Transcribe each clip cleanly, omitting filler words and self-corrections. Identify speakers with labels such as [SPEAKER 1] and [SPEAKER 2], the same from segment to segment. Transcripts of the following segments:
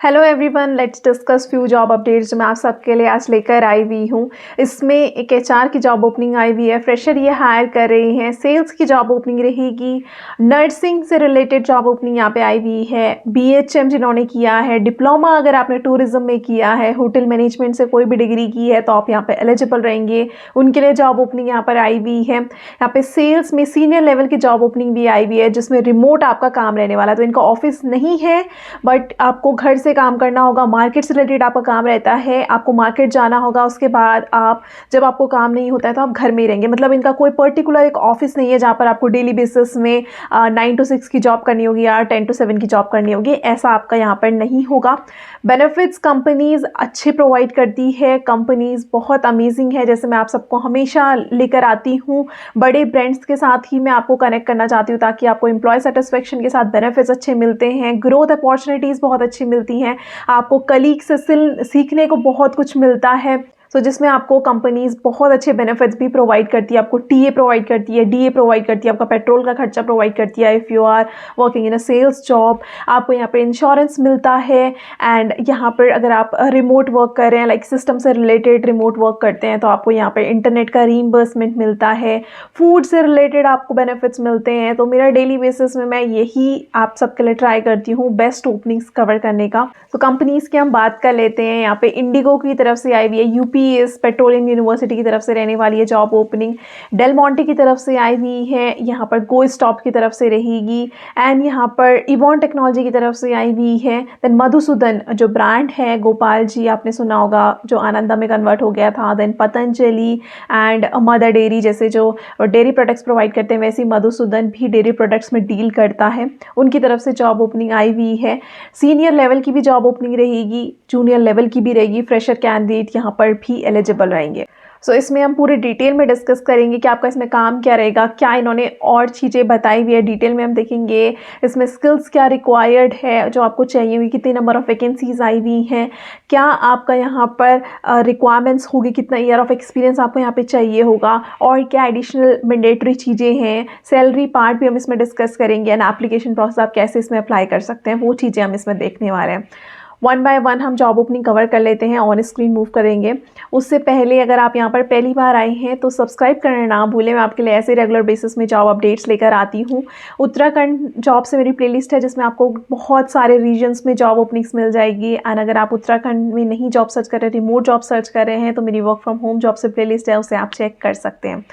[SPEAKER 1] Hello everyone, let's discuss few job updates जो मैं आप सबके लिए आज लेकर आई हुई हूँ। इसमें एक एचआर की जॉब ओपनिंग आई हुई है, फ्रेशर ये हायर कर रहे हैं। सेल्स की जॉब ओपनिंग रहेगी, नर्सिंग से रिलेटेड जॉब ओपनिंग यहाँ पे आई हुई है। बीएचएम जिन्होंने किया है, डिप्लोमा अगर आपने टूरिज्म में किया है, होटल मैनेजमेंट से कोई भी डिग्री की है तो आप यहाँ पे एलिजिबल रहेंगे, उनके लिए जॉब ओपनिंग यहाँ पर आई हुई है। यहाँ पे सेल्स में सीनियर लेवल की जॉब ओपनिंग भी आई हुई है जिसमें रिमोट आपका काम रहने वाला है। तो इनका ऑफिस नहीं है बट आपको घर से काम करना होगा। मार्केट से रिलेटेड आपका काम रहता है, आपको मार्केट जाना होगा। उसके बाद आप जब आपको काम नहीं होता है तो आप घर में ही रहेंगे। मतलब इनका कोई पर्टिकुलर एक ऑफिस नहीं है जहाँ पर आपको डेली बेसिस में 9 to 6 की जॉब करनी होगी या 10 to 7 की जॉब करनी होगी, ऐसा आपका यहाँ पर नहीं होगा। बेनिफिट्स कंपनीज अच्छे प्रोवाइड करती है, कंपनीज बहुत अमेजिंग है। जैसे मैं आप सबको हमेशा लेकर आती हूँ, बड़े ब्रांड्स के साथ ही मैं आपको कनेक्ट करना चाहती हूँ ताकि आपको एम्प्लॉय सेटिस्फेक्शन के साथ बेनिफिट्स अच्छे मिलते हैं, ग्रोथ अपॉर्चुनिटीज़ बहुत अच्छी मिलती हैं, आपको कलीग से सीखने को बहुत कुछ मिलता है। सो जिसमें आपको कंपनीज बहुत अच्छे बेनिफिट्स भी प्रोवाइड करती है, आपको टीए प्रोवाइड करती है, डीए प्रोवाइड करती है, आपका पेट्रोल का खर्चा प्रोवाइड करती है if you are working in a sales job. आपको यहाँ पर इंश्योरेंस मिलता है एंड यहाँ पर अगर आप रिमोट वर्क कर रहे हैं, लाइक सिस्टम से रिलेटेड रिमोट वर्क करते हैं, तो आपको यहाँ पर इंटरनेट का रीइंबर्समेंट मिलता है, फूड से रिलेटेड आपको बेनिफिट्स मिलते हैं। तो मेरा डेली बेसिस में मैं यही आप सबके लिए ट्राई करती हूँ बेस्ट ओपनिंग्स कवर करने का। तो कंपनीज़ की हम बात कर लेते हैं। यहाँ पे इंडिगो की तरफ से आई हुई है, यूपीएस पेट्रोलियम यूनिवर्सिटी की तरफ से रहने वाली है जॉब ओपनिंग। डेल मोंटे की तरफ से आई हुई है, यहाँ पर गो स्टॉप की तरफ से रहेगी एंड यहाँ पर इवॉन टेक्नोलॉजी की तरफ से आई हुई है। देन मधुसूदन जो ब्रांड है, गोपाल जी आपने सुना होगा जो आनंदा में कन्वर्ट हो गया था। Then Patanjali and Mother Dairy जैसे जो डेयरी प्रोडक्ट्स प्रोवाइड करते हैं, वैसे मधुसूदन भी डेयरी प्रोडक्ट्स में डील करता है, उनकी तरफ से जॉब ओपनिंग आई हुई है। सीनियर लेवल की भी जॉब ओपनिंग रहेगी, जूनियर लेवल की भी रहेगी, फ्रेशर कैंडिडेट यहाँ पर भी एलिजिबल रहेंगे। सो इसमें हम पूरे डिटेल में डिस्कस करेंगे कि आपका इसमें काम क्या रहेगा, क्या इन्होंने और चीज़ें बताई हुई है डिटेल में हम देखेंगे। इसमें स्किल्स क्या रिक्वायर्ड है जो आपको चाहिए हुई, कितनी नंबर ऑफ़ वैकेंसीज आई हुई हैं, क्या आपका यहाँ पर रिक्वायरमेंट्स होगी, कितना ईयर ऑफ एक्सपीरियंस आपको यहाँ पे चाहिए होगा, और क्या एडिशनल मैंडेटरी चीज़ें हैं। सैलरी पार्ट भी हम इसमें डिस्कस करेंगे एंड एप्लीकेशन प्रोसेस आप कैसे इसमें अप्लाई कर सकते हैं, वो चीज़ें हम इसमें देखने वाले हैं। वन बाय वन हम जॉब ओपनिंग कवर कर लेते हैं, ऑन स्क्रीन मूव करेंगे। उससे पहले अगर आप यहाँ पर पहली बार आए हैं तो सब्सक्राइब करना ना भूलें, मैं आपके लिए ऐसे रेगुलर बेसिस में जॉब अपडेट्स लेकर आती हूँ। उत्तराखंड जॉब से मेरी प्लेलिस्ट है जिसमें आपको बहुत सारे रीजन्स में जॉब ओपनिंग्स मिल जाएगी एंड अगर आप उत्तराखंड में नहीं जॉब सर्च कर रहे, रिमोट जॉब सर्च कर रहे हैं, तो मेरी वर्क फ्रॉम होम जॉब से प्लेलिस्ट है, उसे आप चेक कर सकते हैं।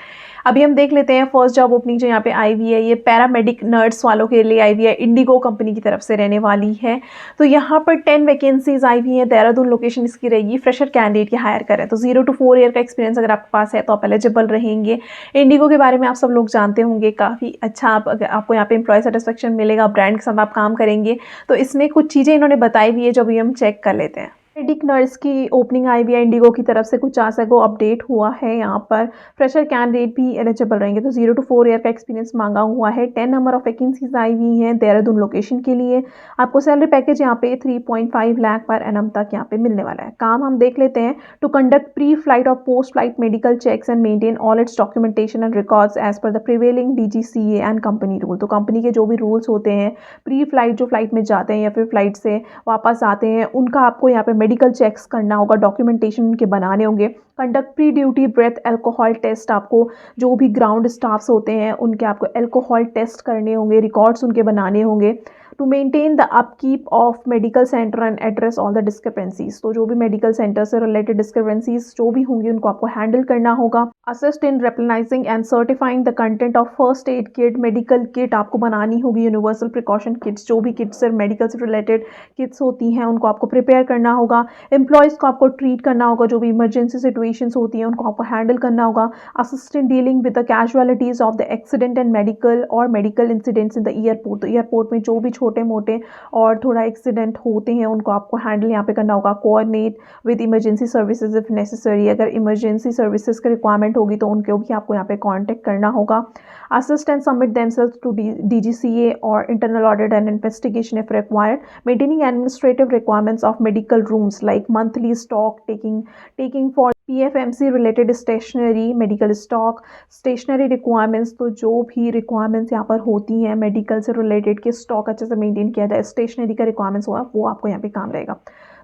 [SPEAKER 1] अभी हम देख लेते हैं फर्स्ट जॉब ओपनिंग जो यहाँ पे आई हुई है, ये पैरामेडिक नर्स वालों के लिए आई हुई है, इंडिगो कंपनी की तरफ से रहने वाली है। तो यहाँ पर 10 वैकेंसीज आई हुई हैं, देहरादून लोकेशन इसकी रहेगी। फ्रेशर कैंडिडेट की हायर करें तो 0 to 4 ईयर का एक्सपीरियंस अगर आपके पास है तो आप एलिजिबल रहेंगे। इंडिगो के बारे में आप सब लोग जानते होंगे, काफ़ी अच्छा आपको यहाँ पे एम्प्लॉय सेटिस्फेक्शन मिलेगा, ब्रांड के साथ आप काम करेंगे। तो इसमें कुछ चीज़ें इन्होंने बताई हुई है जो भी हम चेक कर लेते हैं। पैरामेडिक नर्स की ओपनिंग आई हुई है इंडिगो की तरफ से, कुछ आज को अपडेट हुआ है। यहाँ पर फ्रेशर कैंडिडेट भी एलिजिबल रहेंगे, तो 0 to 4 ईयर का एक्सपीरियंस मांगा हुआ है। 10 नंबर ऑफ वैकेंसीज आई हुई हैं देहरादून लोकेशन के लिए। आपको सैलरी पैकेज यहाँ पे 3.5 लाख पर एनम तक यहाँ पे मिलने वाला है। काम हम देख लेते हैं। टू कंडक्ट प्री फ्लाइट और post flight medical checks and maintain all its documentation and records as per the prevailing DGCA and company rule. तो कंपनी के जो भी रूल्स होते हैं, प्री फ्लाइट जो फ्लाइट में जाते हैं या फिर फ्लाइट से वापस आते हैं, उनका आपको यहाँ पे मेडिकल चेक्स करना होगा, डॉक्यूमेंटेशन उनके बनाने होंगे। Conduct pre duty breath alcohol test, आपको जो भी ग्राउंड स्टाफ्स होते हैं उनके आपको एल्कोहल टेस्ट करने होंगे, रिकॉर्ड्स उनके बनाने होंगे। To maintain the upkeep of medical centre and address all the discrepancies, तो जो भी मेडिकल सेंटर से रिलेटेड डिस्क्रिपेंसीज जो भी होंगी उनको आपको हैंडल करना होगा। Assist in replenishing and certifying the content of first aid kit, medical kit आपको बनानी होगी, यूनिवर्सल प्रिकॉशन किट्स, जो भी किट्स मेडिकल से रिलेटेड किट्स होती हैं उनको आपको प्रिपेयर करना होगा। एम्प्लॉयज़ को आपको ट्रीट करना होगा, जो भी इमरजेंसी सिचुएशंस होती हैं उनको आपको हैंडल करना होगा। Assist in dealing with the casualties of the accident and medical incidents in the airport, तो एयरपोर्ट में जो भी छोटे मोटे और थोड़ा एक्सीडेंट होते हैं उनको आपको हैंडल यहाँ पे करना होगा। Coordinate with emergency services if necessary, अगर इमरजेंसी सर्विसेज की रिक्वायरमेंट होगी तो उनको भी आपको यहाँ पे कांटेक्ट करना होगा। Assist and submit themselves to DGCA और internal audit and investigation if required, maintaining administrative requirements of medical rooms like monthly stock taking for PFMC related stationery, medical stock, stationery requirements, तो जो भी requirements यहाँ पर होती हैं medical से related कि स्टॉक अच्छे से मेंटेन किया जाए, स्टेशनरी का रिक्वायरमेंट्स हुआ वो आपको यहाँ पे काम रहेगा।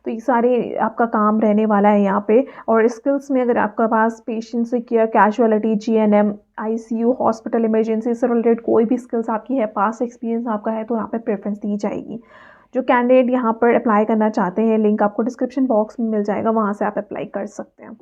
[SPEAKER 1] तो ये सारे आपका काम रहने वाला है यहाँ पे। और स्किल्स में अगर आपके पास पेशेंट से care, casualty, GNM, ICU, hospital emergency से रिलेटेड कोई भी स्किल्स आपकी है, पास्ट एक्सपीरियंस आपका है, तो यहाँ पे प्रेफरेंस दी जाएगी। जो कैंडिडेट यहाँ पर अप्लाई करना चाहते हैं, लिंक आपको डिस्क्रिप्शन बॉक्स में मिल जाएगा, वहाँ से आप अप्लाई कर सकते हैं।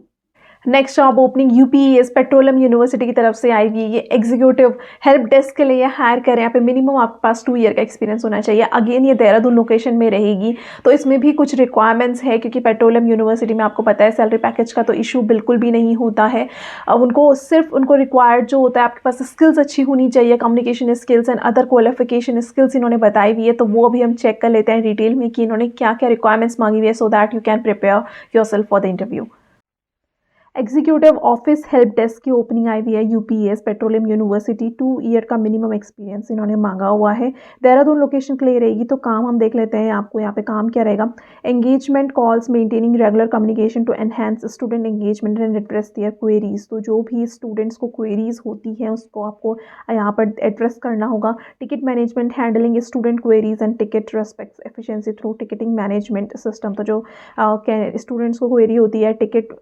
[SPEAKER 1] Next job opening UPES petroleum university की तरफ से आई हुई है। ये एग्जीक्यूटिव हेल्प डेस्क के लिए हायर करें। यहाँ पे मिनिमम आपके पास 2 ईयर का एक्सपीरियंस होना चाहिए। अगेन ये देहरादून लोकेशन में रहेगी, तो इसमें भी कुछ रिक्वायरमेंट्स है क्योंकि पेट्रोलियम यूनिवर्सिटी में आपको पता है सैलरी पैकेज का तो इशू बिल्कुल भी नहीं होता है। अब उनको रिक्वायर्ड जो होता है आपके पास स्किल्स अच्छी होनी चाहिए, communication skills and other qualification skills इन्होंने बताई हुई है। तो वो अभी हम चेक कर लेते हैं डिटेल में कि इन्होंने क्या क्या रिक्वायरमेंट्स मांगी हुई है, so that you can prepare yourself for the interview. Executive office help desk की ओपनिंग आई हुई है UPES पेट्रोलियम यूनिवर्सिटी। 2 ईयर का मिनिमम एक्सपीरियंस इन्होंने मांगा हुआ है। देहरादून लोकेशन के लिए रहेगी। तो काम हम देख लेते हैं आपको यहाँ पे काम क्या रहेगा। Engagement calls, maintaining regular communication to enhance student engagement and address their queries. तो जो भी स्टूडेंट्स को क्वेरीज होती हैं उसको आपको यहाँ पर एड्रेस करना होगा। Ticket management, handling student queries and ticket respects efficiency through ticketing management system. तो जो स्टूडेंट्स को क्वेरी होती है, टिकट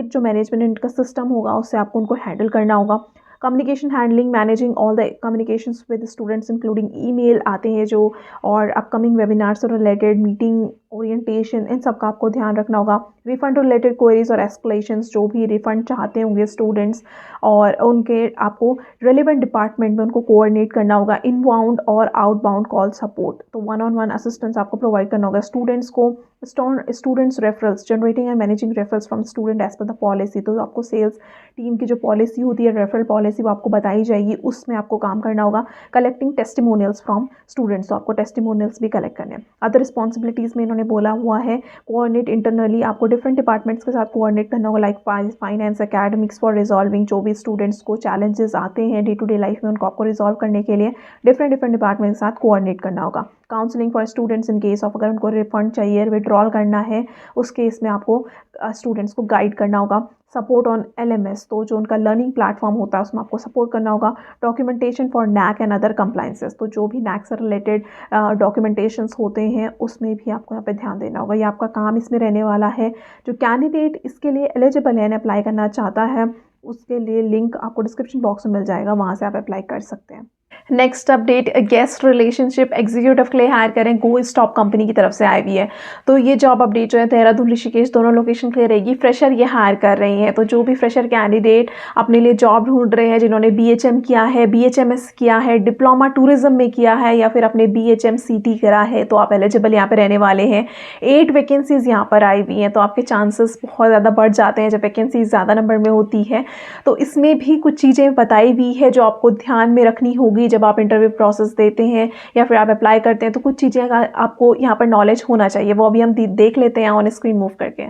[SPEAKER 1] जो मैनेजमेंट का सिस्टम होगा उससे आपको उनको हैंडल करना होगा। Communication handling, managing all the communications with students including email आते हैं जो, और अपकमिंग वेबिनार से रिलेटेड मीटिंग, ओरिएंटेशन, इन सब का आपको ध्यान रखना होगा। रिफंड रिलेटेड क्वेरीज और एस्केलेशंस, जो भी रिफंड चाहते होंगे स्टूडेंट्स और उनके आपको रिलेवेंट डिपार्टमेंट में उनको कोऑर्डिनेट करना होगा। इनबाउंड और आउटबाउंड कॉल सपोर्ट, तो 1-on-1 असिस्टेंस आपको प्रोवाइड करना होगा स्टूडेंट्स को। Students referrals, generating and managing referrals from student as per the policy. तो आपको सेल्स टीम की जो पॉलिसी होती है, रेफरल पॉलिसी, वो आपको बताई जाएगी, उसमें आपको काम करना होगा। कलेक्टिंग टेस्टिमोनियल्स फ्रॉम स्टूडेंट्स, तो आपको टेस्टिमोनियल्स भी कलेक्ट करने हैं। अदर रिस्पॉन्सिबिलिटीज़ में इन्होंने बोला हुआ है कोऑर्डिनेट इंटरनली, आपको डिफरेंट डिपार्टमेंट्स के साथ कोऑर्डिनेट करना होगा, like finance, academics, for resolving जो भी स्टूडेंट्स को चैलेंजेस आते हैं डे टू डे लाइफ में, उनको आपको रिजॉल्व करने के लिए डिफरेंट डिपार्टमेंट के साथ कोऑर्डिनेट करना होगा। Counselling for students in case of अगर उनको रिफंड चाहिए, विड्रॉल करना है, उस केस में आपको स्टूडेंट्स को गाइड करना होगा। सपोर्ट ऑन LMS, तो जो उनका लर्निंग प्लेटफॉर्म होता है उसमें आपको सपोर्ट करना होगा। Documentation for NAC and other compliances, तो जो भी NAC से रिलेटेड डॉक्यूमेंटेशंस होते हैं उसमें भी आपको यहाँ पे ध्यान देना होगा। ये आपका काम इसमें रहने वाला है। जो कैंडिडेट इसके लिए एलिजिबल है, अप्लाई करना चाहता है, उसके लिए लिंक आपको डिस्क्रिप्शन बॉक्स में मिल जाएगा, वहाँ से आप अप्लाई कर सकते हैं। Next update, guest relationship executive के लिए हायर करें, गो स्टॉप कंपनी की तरफ से आई हुई है। तो ये जॉब अपडेट जो है देहरादून, ऋषिकेश दोनों लोकेशन के लिए रहेगी। फ्रेशर ये हायर कर रही हैं। तो जो भी फ्रेशर कैंडिडेट अपने लिए जॉब ढूंढ रहे हैं, जिन्होंने BHM किया है, BHMS किया है, डिप्लोमा टूरिज्म में किया है या फिर अपने BHM CT करा है, तो आप एलिजिबल यहाँ पे रहने वाले हैं। 8 वैकेंसीज यहाँ पर आई हुई हैं, तो आपके चांसेस बहुत ज़्यादा बढ़ जाते हैं जब वैकेंसीज ज़्यादा नंबर में होती है। तो इसमें भी कुछ चीज़ें बताई हुई है जो आपको ध्यान में रखनी होगी जब आप इंटरव्यू प्रोसेस देते हैं या फिर आप अप्लाई करते हैं। तो कुछ चीज़ें का आपको यहाँ पर नॉलेज होना चाहिए, वो अभी हम देख लेते हैं ऑन स्क्रीन मूव करके।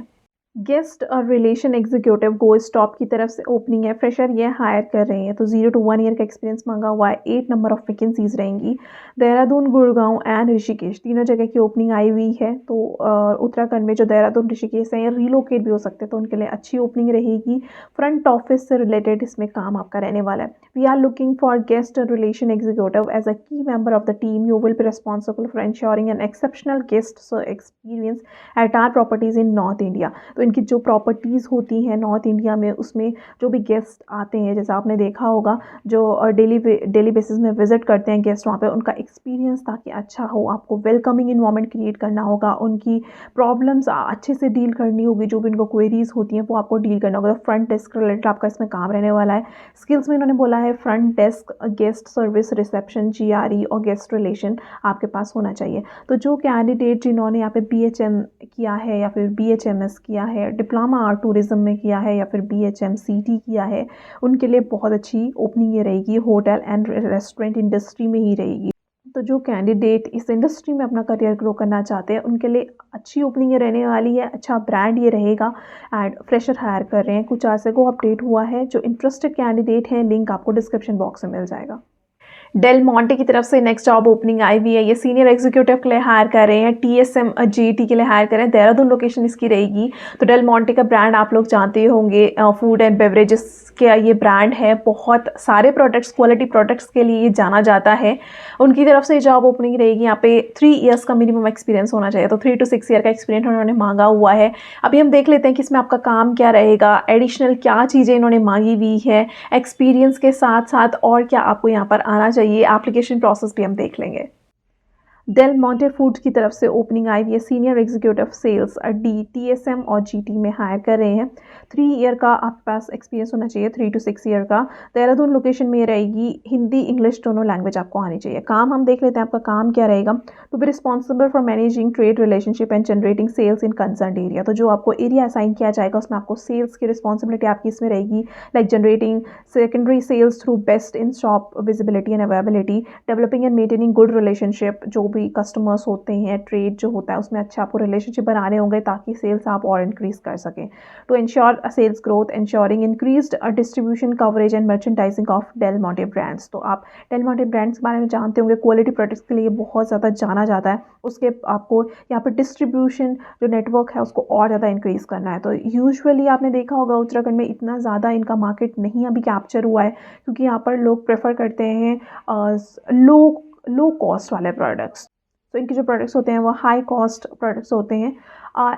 [SPEAKER 1] गेस्ट और रिलेशन एग्जीक्यूटिव गो स्टॉप की तरफ से ओपनिंग है। फ्रेशर ये हायर कर रहे हैं। तो 0 to 1 ईयर का एक्सपीरियंस मांगा हुआ है। 8 नंबर ऑफ वैकेंसीज रहेंगी। देहरादून, गुड़गांव एंड ऋषिकेश तीनों जगह की ओपनिंग आई हुई है। तो उत्तराखंड में जो देहरादून, ऋषिकेश है, रीलोकेट भी हो सकते हैं, तो उनके लिए अच्छी ओपनिंग रहेगी। फ्रंट ऑफिस से रिलेटेड इसमें काम आपका रहने वाला है। We are looking for guest relation executive as a key member of the team. You will be responsible for ensuring an exceptional guest experience at our properties in North India. तो इनकी जो properties होती हैं north India में, उसमें जो भी guest आते हैं, जैसा आपने देखा होगा, जो डेली बेसिस में विजिट करते हैं गेस्ट, वहाँ पे उनका एक्सपीरियंस ताकि अच्छा हो, आपको वेलकमिंग इन्वायरमेंट क्रिएट करना होगा। उनकी प्रॉब्लम्स अच्छे से डील करनी होगी, जो भी उनको क्वेरीज होती हैं वो आपको डील करना होगा। तो फ्रंट डेस्क रिलेटेड आपका इसमें काम रहने वाला है। स्किल्स में इन्होंने बोला है front desk, guest service, reception, GRE और गेस्ट रिलेशन आपके पास होना चाहिए। तो जो कैंडिडेट जिन्होंने यहाँ पे BHM किया है या फिर BHMS किया है, डिप्लोमा आर्ट टूरिज्म में किया है या फिर BHM CT किया है, उनके लिए बहुत अच्छी ओपनिंग ये रहेगी। होटल एंड रेस्टोरेंट इंडस्ट्री में ही रहेगी। तो जो कैंडिडेट इस इंडस्ट्री में अपना करियर ग्रो करना चाहते हैं उनके लिए अच्छी ओपनिंग ये रहने वाली है। अच्छा ब्रांड ये रहेगा एंड फ्रेशर हायर कर रहे हैं। कुछ ऐसे को अपडेट हुआ है। जो इंटरेस्टेड कैंडिडेट हैं, लिंक आपको डिस्क्रिप्शन बॉक्स में मिल जाएगा। डेल मोंटे की तरफ से नेक्स्ट जॉब ओपनिंग आई हुई है। ये सीनियर एग्जीक्यूटिव के लिए हायर कर रहे हैं, TSM GT के लिए हायर कर रहे हैं। देहरादून लोकेशन इसकी रहेगी। तो डेल मोंटे का ब्रांड आप लोग जानते होंगे, फूड एंड बेवरेजेस का ये ब्रांड है। बहुत सारे प्रोडक्ट्स, क्वालिटी प्रोडक्ट्स के लिए ये जाना जाता है। उनकी तरफ से जॉब ओपनिंग रहेगी। यहाँ पे 3 ईयर्स का मिनिमम एक्सपीरियंस होना चाहिए, तो 3 to 6 ईयर का एक्सपीरियंस उन्होंने मांगा हुआ है। अभी हम देख लेते हैं कि इसमें आपका काम क्या रहेगा, एडिशनल क्या चीज़ें इन्होंने मांगी हुई है, एक्सपीरियंस के साथ साथ और क्या आपको यहाँ पर आना चाहिए। एप्लीकेशन प्रोसेस भी हम देख लेंगे। डेल मोंटे फूड्स की तरफ से ओपनिंग आई हुई है। Senior executive sales D, TSM और GT में हायर कर रहे हैं। 3 ईयर का आपके पास एक्सपीरियंस होना चाहिए, 3 to 6 ईयर का। देहरादून लोकेशन में रहेगी। हिंदी इंग्लिश दोनों लैंग्वेज आपको आनी चाहिए। काम हम देख लेते हैं, आपका काम क्या रहेगा। To be responsible for managing trade relationship and generating sales in concern area. तो जो आपको एरिया असाइन किया जाएगा उसमें आपको सेल्स की रिस्पॉन्सिबिलिटी आपकी इसमें रहेगी, like generating secondary sales through best in shop visibility and availability, developing and maintaining good relationship. जो भी कस्टमर्स होते हैं, ट्रेड जो होता है उसमें अच्छा आपको रिलेशनशिप बनाने होंगे ताकि सेल्स आप और इंक्रीज कर सकें। To ensure sales growth, ensuring increased distribution coverage and merchandising of Del Monte brands. तो आप डेल मोंटे ब्रांड्स के बारे में जानते होंगे, क्वालिटी प्रोडक्ट्स के लिए बहुत ज़्यादा जाना जाता है। उसके आपको यहाँ पर डिस्ट्रीब्यूशन जो नेटवर्क है उसको और ज़्यादा इंक्रीज़ करना है। तो यूजुअली आपने देखा होगा उत्तराखंड में इतना ज़्यादा इनका मार्केट नहीं अभी कैप्चर हुआ है, क्योंकि यहाँ पर लोग प्रेफर करते हैं लो कॉस्ट वाले प्रोडक्ट्स। तो इनके जो प्रोडक्ट्स होते हैं वो हाई कॉस्ट प्रोडक्ट्स होते हैं,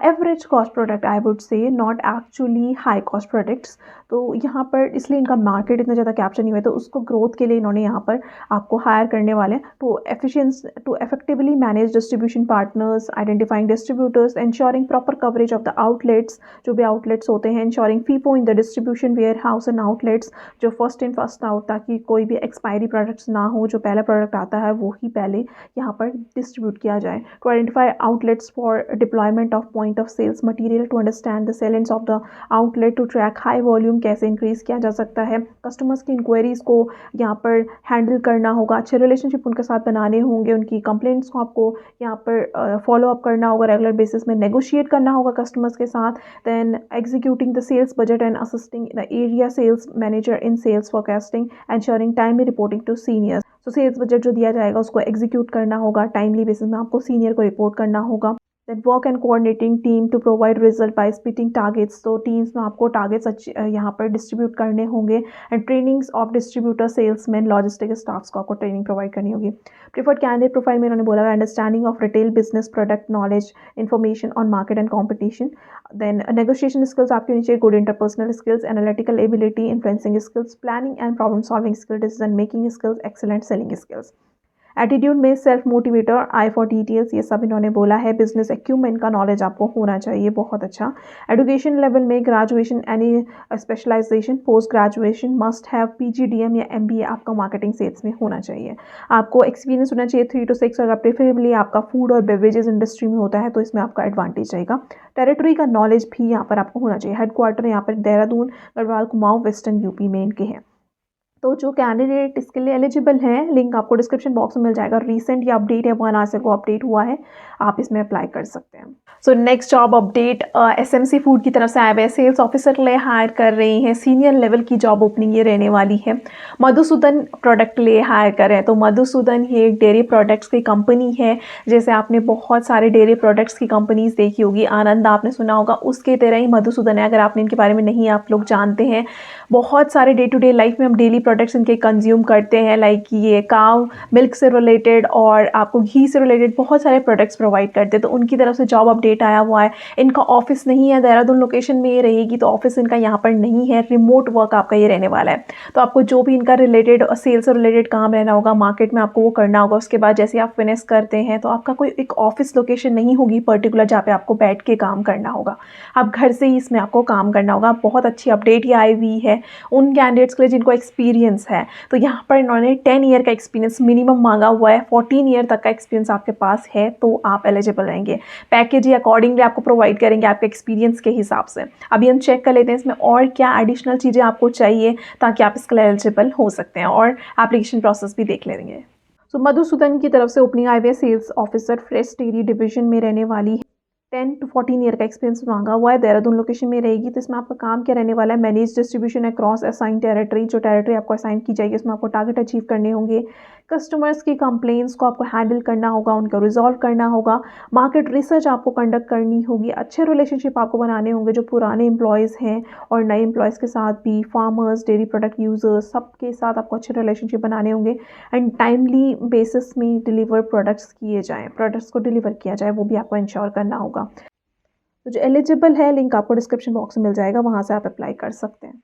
[SPEAKER 1] average cost product I would say, not actually high cost products. तो यहाँ पर इसलिए इनका मार्केट इतना ज़्यादा कैप्चर नहीं हुआ है। तो उसको ग्रोथ के लिए इन्होंने यहाँ पर आपको हायर करने वाले हैं। To effectively manage distribution partners, identifying distributors, ensuring proper coverage of the outlets, जो भी आउटलेट्स होते हैं, ensuring FIFO in the distribution warehouse and outlets, जो फर्स्ट इन फर्स्ट आउट, ताकि कोई भी एक्सपायरी प्रोडक्ट्स ना हो, जो पहला प्रोडक्ट आता है वो ही पहले यहाँ पर डिस्ट्रीब्यूट किया जाए। To identify outlets for deployment of point of sales material, to understand the salience of the outlet, to track high volume कैसे इंक्रीज़ किया जा सकता है, कस्टमर्स की इंक्वायरीज़ को यहाँ पर हैंडल करना होगा, अच्छे रिलेशनशिप उनके साथ बनाने होंगे, उनकी कंप्लेंट्स को आपको यहाँ पर फॉलो अप करना होगा, रेगुलर बेसिस में नेगोशिएट करना होगा कस्टमर्स के साथ। Then executing the sales budget and assisting the area sales manager in sales forecasting, ensuring timely reporting to seniors. तो सेल्स बजट जो दिया जाएगा उसको एग्जीक्यूट करना होगा, टाइमली बेसिस में आपको सीनियर को रिपोर्ट करना होगा। That work and coordinating team to provide result by splitting targets. तो टीम्स में आपको टारगेट्स यहाँ पर डिस्ट्रीब्यूट करने होंगे। And trainings of distributor, salesman, logistic staffs को आपको ट्रेनिंग प्रोवाइड करनी होगी। प्रीफर्ड कैंडिडेट प्रोफाइल में उन्होंने बोला है understanding of retail business, product knowledge, information on market and competition. Then negotiation skills आपके नीचे, good interpersonal skills, analytical ability, influencing skills, planning and problem solving skill, decision making skills, excellent selling skills. Attitude में self motivator, eye for details, ये सब इन्होंने बोला है। Business acumen का knowledge आपको होना चाहिए, बहुत अच्छा। एजुकेशन लेवल में graduation, any specialization, post graduation, must have PGDM या MBA आपका मार्केटिंग सेल्स में होना चाहिए। आपको एक्सपीरियंस होना चाहिए 3 to 6, अगर प्रेफरेबली आपका फूड और बेवरेजेस इंडस्ट्री में होता है तो इसमें आपका एडवांटेज रहेगा। टेरिटरी का नॉलेज भी यहाँ पर आपको होना चाहिए। हेडक्वार्टर यहाँ पर देहरादून, गढ़वाल, कुमाऊं, वेस्टर्न यूपी में इनके हैं। तो जो कैंडिडेट इसके लिए एलिजिबल हैं, लिंक आपको डिस्क्रिप्शन बॉक्स में मिल जाएगा। रिसेंट ये अपडेट है, 1 आवर को अपडेट हुआ है, आप इसमें अप्लाई कर सकते हैं। So next job update SMC food की तरफ से आया हुआ है। सेल्स ऑफिसर के लिए हायर कर रही हैं, सीनियर लेवल की जॉब ओपनिंग ये रहने वाली है। मधुसूदन प्रोडक्ट के लिए हायर कर रहे हैं। तो मधुसूदन ये एक डेयरी प्रोडक्ट्स की कंपनी है। जैसे आपने बहुत सारे डेयरी प्रोडक्ट्स की कंपनीज देखी होगी, आनंद आपने सुना होगा, उसके तरह ही मधुसूदन है। अगर आपने इनके बारे में नहीं आप लोग जानते हैं, बहुत सारे डे टू डे लाइफ में हम डेली प्रोडक्ट्स इनके कंज्यूम करते हैं, लाइक ये काव मिल्क से रिलेटेड और आपको घी से रिलेटेड बहुत सारे प्रोडक्ट्स प्रोवाइड करते हैं। तो उनकी तरफ से जॉब अपडेट आया हुआ है। इनका ऑफिस नहीं है, देहरादून लोकेशन में ये रहेगी, तो ऑफिस इनका यहाँ पर नहीं है, रिमोट वर्क आपका ये रहने वाला है। तो आपको जो भी इनका रिलेटेड सेल्स से रिलेटेड काम रहना होगा, मार्केट में आपको वो करना होगा। उसके बाद जैसे आप फिनिश करते हैं तो आपका कोई एक ऑफिस लोकेशन नहीं होगी पर्टिकुलर जहाँ पे आपको बैठ के काम करना होगा, आप घर से ही इसमें आपको काम करना होगा। बहुत अच्छी अपडेट ये आई हुई है उन कैंडिडेट्स के लिए जिनको एक्सपीरियंस है। तो यहाँ पर इन्होंने 10 ईयर का एक्सपीरियंस मिनिमम मांगा हुआ है। 14 ईयर तक का एक्सपीरियंस आपके पास है तो आप एलिजिबल रहेंगे। पैकेज ये अकॉर्डिंगली आपको प्रोवाइड करेंगे आपके एक्सपीरियंस के हिसाब से। अभी हम चेक कर लेते हैं इसमें और क्या एडिशनल चीज़ें आपको चाहिए ताकि आप इसके लिए एलिजिबल हो सकते हैं, और एप्लीकेशन प्रोसेस भी देख लेंगे। तो मधुसूदन की तरफ से ओपनिंग आई हुई है, sales officer, fresh dairy division में रहने वाली है। 10 to 14 ईयर का एक्सपीरियंस मांगा हुआ है, देहरादून लोकेशन में रहेगी। तो इसमें आपका काम क्या रहने वाला है, manage distribution across assign territory. जो टेरिटरी आपको असाइन की जाएगी उसमें आपको टारगेट अचीव करने होंगे, कस्टमर्स की कंप्लेंट्स को आपको हैंडल करना होगा, उनको रिजॉल्व करना होगा, मार्केट रिसर्च आपको कंडक्ट करनी होगी, अच्छे रिलेशनशिप आपको बनाने होंगे जो पुराने एम्प्लॉयज़ हैं और नए एम्प्लॉयज़ के साथ भी, फार्मर्स, डेयरी प्रोडक्ट यूज़र्स, सबके साथ आपको अच्छे रिलेशनशिप बनाने होंगे एंड टाइमली बेसिस में डिलीवर प्रोडक्ट्स किए जाएँ, प्रोडक्ट्स को डिलीवर किया जाए, वो भी आपको इंश्योर करना होगा। तो जो एलिजिबल है, लिंक आपको डिस्क्रिप्शन बॉक्स में मिल जाएगा, वहाँ से आप अप्लाई कर सकते हैं।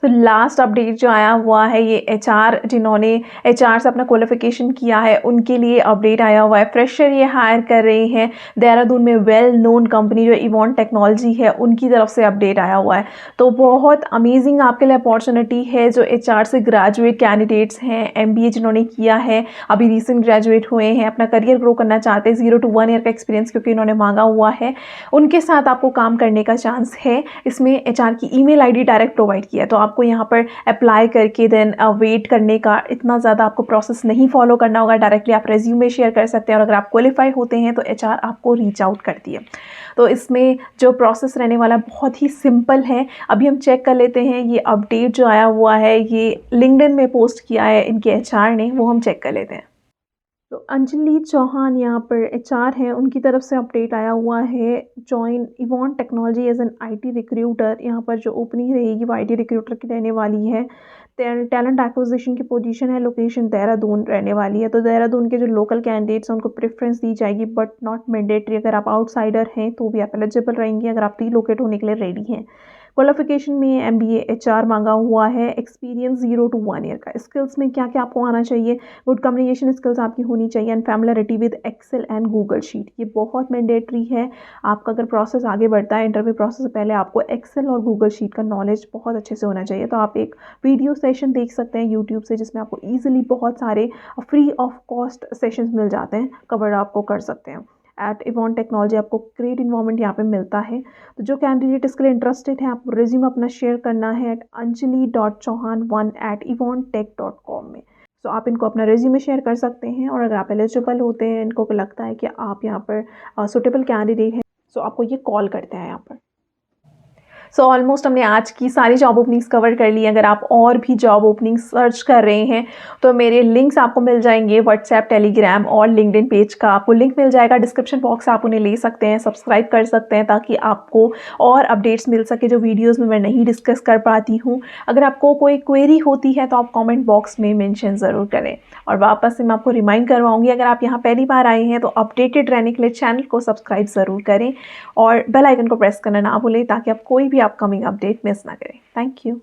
[SPEAKER 1] तो लास्ट अपडेट जो आया हुआ है ये एचआर, जिन्होंने एचआर से अपना क्वालिफिकेशन किया है उनके लिए अपडेट आया हुआ है। फ्रेशर ये हायर कर रहे हैं देहरादून में वेल नोन कंपनी जो इवॉन टेक्नोलॉजी है उनकी तरफ से अपडेट आया हुआ है। तो बहुत अमेजिंग आपके लिए अपॉर्चुनिटी है जो एचआर से ग्रेजुएट कैंडिडेट्स हैं, एमबीए जिन्होंने किया है, अभी रिसेंट ग्रेजुएट हुए हैं, अपना करियर ग्रो करना चाहते हैं, 0 to 1 ईयर का एक्सपीरियंस क्योंकि इन्होंने मांगा हुआ है, उनके साथ आपको काम करने का चांस है। इसमें एचआर की ईमेल आईडी डायरेक्ट प्रोवाइड किया है, तो आपको यहाँ पर अप्लाई करके देन वेट करने का इतना ज़्यादा आपको प्रोसेस नहीं फॉलो करना होगा। डायरेक्टली आप रेज्यूमे शेयर कर सकते हैं और अगर आप क्वालिफाई होते हैं तो एचआर आपको रीच आउट करती है। तो इसमें जो प्रोसेस रहने वाला बहुत ही सिंपल है। अभी हम चेक कर लेते हैं ये अपडेट जो आया हुआ है, ये लिंक्डइन में पोस्ट किया है इनके एचआर ने, वो हम चेक कर लेते हैं। तो अंजलि चौहान यहाँ पर एचआर हैं, उनकी तरफ से अपडेट आया हुआ है, join Evon technology as an IT recruiter. यहाँ पर जो ओपनिंग रहेगी वो आईटी रिक्रूटर की रहने वाली है। टैलेंट एक्विजिशन की पोजीशन है, लोकेशन देहरादून रहने वाली है। तो देहरादून के जो लोकल कैंडिडेट्स हैं उनको प्रेफरेंस दी जाएगी बट नॉट मैंडेटरी। अगर आप आउटसाइडर हैं तो भी आप एलिजिबल रहेंगे अगर आप रीलोकेट होने के लिए रेडी हैं। क्वालिफिकेशन में एमबीए एचआर मांगा हुआ है, एक्सपीरियंस 0 to 1 ईयर का। स्किल्स में क्या क्या आपको आना चाहिए, गुड कम्युनिकेशन स्किल्स आपकी होनी चाहिए and familiarity with Excel and Google sheet, ये बहुत मैंडेटरी है। आपका अगर प्रोसेस आगे बढ़ता है इंटरव्यू प्रोसेस से पहले आपको एक्सेल और गूगल शीट का नॉलेज बहुत अच्छे से होना चाहिए। तो आप एक वीडियो सेशन देख सकते हैं यूट्यूब से जिसमें आपको ईजिली बहुत सारे फ्री ऑफ कॉस्ट सेशंस मिल जाते हैं, कवर आपको कर सकते हैं। एट इवॉन टेक्नोलॉजी आपको ग्रेट इन्वायरमेंट यहाँ पे मिलता है। तो जो कैंडिडेट इसके लिए इंटरेस्टेड है आपको रिज्यूम अपना शेयर करना है एट anjali.chauhan1@evontech.com में। तो आप इनको अपना रिज्यूमे शेयर कर सकते हैं और अगर आप एलिजिबल होते हैं, इनको लगता है कि आप यहाँ पर सूटेबल कैंडिडेट हैं, तो आपको ये कॉल करते हैं यहाँ पर। सो ऑलमोस्ट हमने आज की सारी जॉब ओपनिंग्स कवर कर ली। अगर आप और भी जॉब ओपनिंग्स सर्च कर रहे हैं तो मेरे लिंक्स आपको मिल जाएंगे व्हाट्सएप, टेलीग्राम और लिंक्डइन पेज का आपको लिंक मिल जाएगा डिस्क्रिप्शन बॉक्स, आप उन्हें ले सकते हैं, सब्सक्राइब कर सकते हैं ताकि आपको और अपडेट्स मिल सके जो वीडियोज़ में मैं नहीं डिस्कस कर पाती हूँ। अगर आपको कोई क्वेरी होती है तो आप कॉमेंट बॉक्स में मेंशन ज़रूर करें। और वापस से मैं आपको रिमाइंड करवाऊँगी, अगर आप यहाँ पहली बार आए हैं तो अपडेटेड रहने के लिए चैनल को सब्सक्राइब ज़रूर करें और बेल आइकन को प्रेस करना ना भूलें ताकि आप कोई भी अपकमिंग अपडेट मिस ना करें। Thank you.